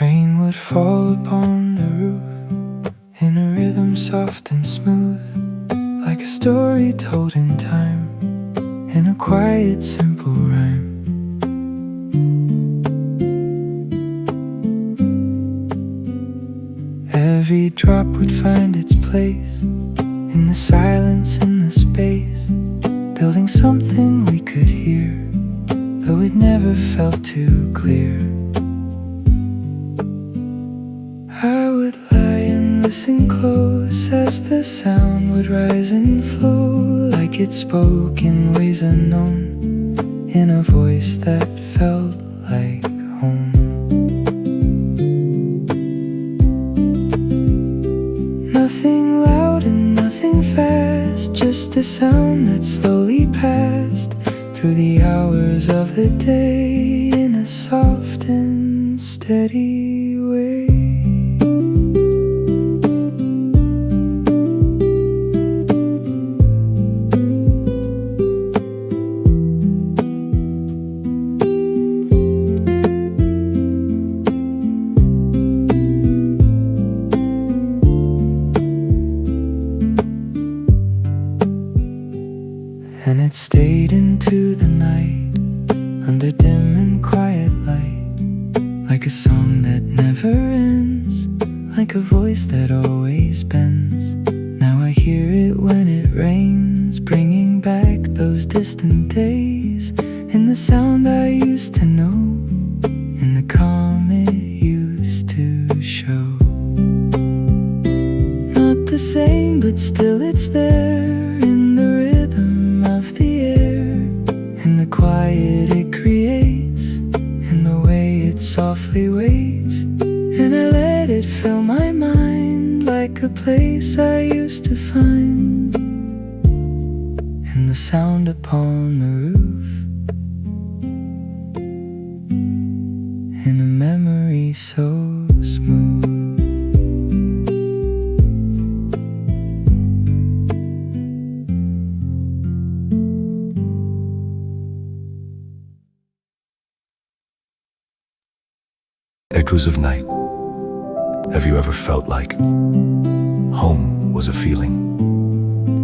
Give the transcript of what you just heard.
Rain would fall upon the roof in a rhythm soft and smooth, like a story told in time, in a quiet, simple rhyme. Every drop would find its place in the silence, in the space, building something we could hear, though it never felt too clear. I would lie and listen close as the sound would rise and flow, like it spoke in ways unknown, in a voice that felt like home. Nothing loud and nothing fast, just a sound that slowly passed through the hours of the day in a soft and steady way. And it stayed into the night, under dim and quiet light, like a song that never ends, like a voice that always bends. Now I hear it when it rains, bringing back those distant days, in the sound I used to know, in the calm it used to show. Not the same, but still it's there, in the rhythm of the air, in the quiet it creates, in the way it softly waits. And I let it fill my mind, like a place I used to find, in the sound upon the roof, in a memory so smooth. Echoes of night. Have you ever felt like home was a feeling?